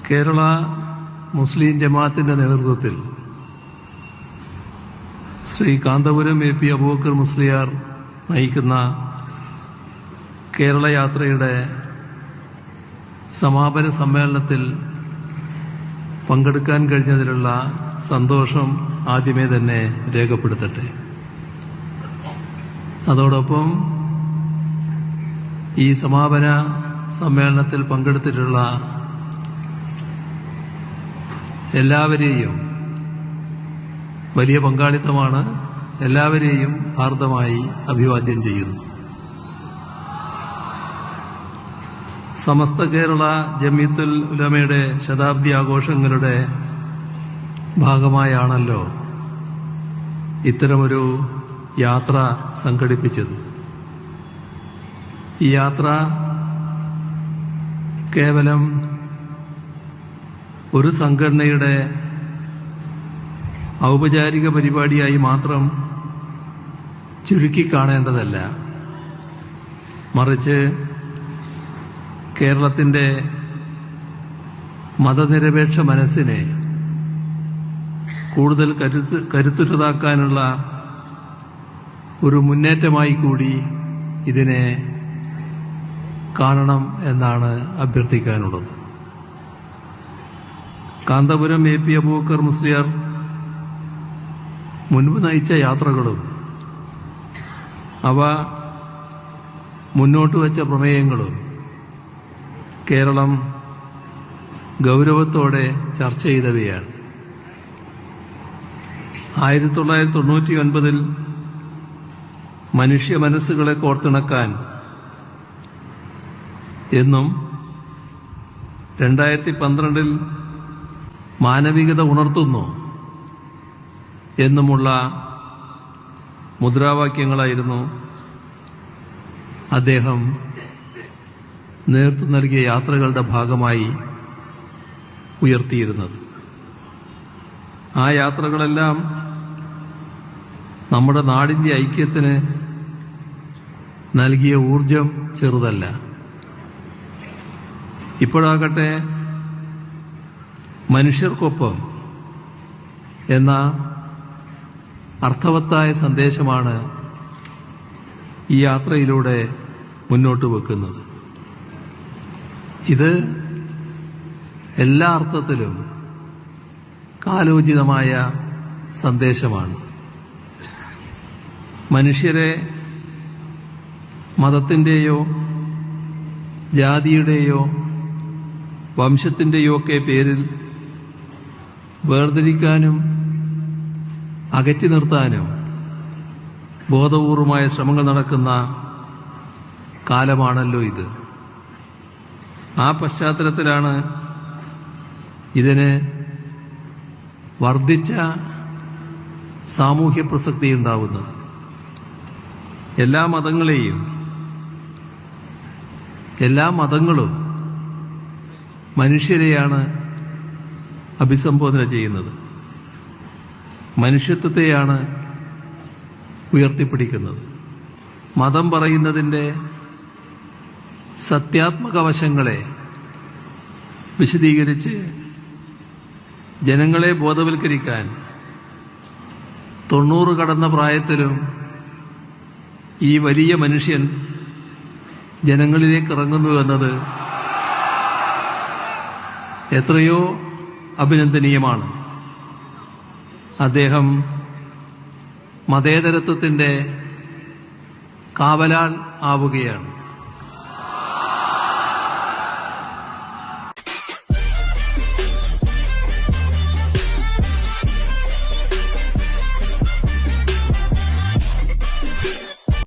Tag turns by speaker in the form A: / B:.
A: കേരള മുസ്ലിം ജമാഅത്തിന്റെ നേതൃത്വത്തിൽ Shri Kanthapuram A P Abubakar Musliyar നയിക്കുന്ന കേരള യാത്രയുടെ സമാപന സമ്മേളനത്തിൽ പങ്കെടുക്കാൻ കഴിഞ്ഞതിലുള്ള സന്തോഷം ആദ്യമേ തന്നെ രേഖപ്പെടുത്തട്ടെ. അതോടൊപ്പം ഈ സമാപന സമ്മേളനത്തിൽ പങ്കെടുത്തിട്ടുള്ള എല്ലാവരെയും, വലിയ പങ്കാളിത്തമാണ്, എല്ലാവരെയും ഹാർദമായി അഭിവാദ്യം ചെയ്യുന്നു. സമസ്ത കേരള ജംഇയ്യത്തുൽ ഉലമയുടെ ശതാബ്ദി ആഘോഷങ്ങളുടെ ഭാഗമായാണല്ലോ ഇത്തരമൊരു യാത്ര സംഘടിപ്പിച്ചത്. ഈ യാത്ര കേവലം ഒരു സംഘടനയുടെ ഔപചാരിക പരിപാടിയായി മാത്രം ചുരുക്കി കാണേണ്ടതല്ല, മറിച്ച് കേരളത്തിന്റെ മതനിരപേക്ഷ മനസ്സിനെ കൂടുതൽ കരുത്തുറ്റതാക്കാനുള്ള ഒരു മുന്നേറ്റമായി കൂടി ഇതിനെ കാണണം എന്നാണ് അഭ്യർത്ഥിക്കാനുള്ളത്. കാന്തപുരം എ പി അബൂബക്കർ മുസ്ലിയാർ മുൻപ് നയിച്ച യാത്രകളും അവ മുന്നോട്ട് വച്ച പ്രമേയങ്ങളും കേരളം ഗൗരവത്തോടെ ചർച്ച ചെയ്തവയാണ്. 1999 മനുഷ്യ മനസ്സുകളെ കോർത്തിണക്കാൻ എന്നും 2012 മാനവികത ഉണർത്തുന്നു എന്നുമുള്ള മുദ്രാവാക്യങ്ങളായിരുന്നു അദ്ദേഹം നേതൃത്വം നൽകിയ യാത്രകളുടെ ഭാഗമായി ഉയർത്തിയിരുന്നത്. ആ യാത്രകളെല്ലാം നമ്മുടെ നാടിന്റെ ഐക്യത്തിന് നൽകിയ ഊർജം ചെറുതല്ല. ഇപ്പോഴാകട്ടെ മനുഷ്യർക്കൊപ്പം എന്ന അർത്ഥവത്തായ സന്ദേശമാണ് ഈ യാത്രയിലൂടെ മുന്നോട്ട് വെക്കുന്നത്. ഇത് എല്ലാ അർത്ഥത്തിലും കാലോചിതമായ സന്ദേശമാണ്. മനുഷ്യരെ മതത്തിന്റെയോ ജാതിയുടെയോ വംശത്തിന്റെയോ ഒക്കെ പേരിൽ വേർതിരിക്കാനും അകറ്റി നിർത്താനും ബോധപൂർവമായ ശ്രമങ്ങൾ നടക്കുന്ന കാലമാണല്ലോ ഇത്. ആ പശ്ചാത്തലത്തിലാണ് ഇതിന് വർദ്ധിച്ച സാമൂഹ്യ പ്രസക്തി ഉണ്ടാവുന്നത്. എല്ലാ മതങ്ങളും മനുഷ്യരെയാണ് അഭിസംബോധന ചെയ്യുന്നത്, മനുഷ്യത്വത്തെയാണ് ഉയർത്തിപ്പിടിക്കുന്നത്. മതം പറയുന്നതിന്റെ സത്യാത്മക വശങ്ങളെ വിശദീകരിച്ച് ജനങ്ങളെ ബോധവൽക്കരിക്കാൻ 90 കടന്ന പ്രായത്തിലും ഈ വലിയ മനുഷ്യൻ ജനങ്ങളിലേക്ക് ഇറങ്ങുന്നു എന്നത് എത്രയോ അഭിനന്ദനീയമാണ്. അദ്ദേഹം മതേതരത്വത്തിന്റെ കാവലാൾ ആവുകയാണ്.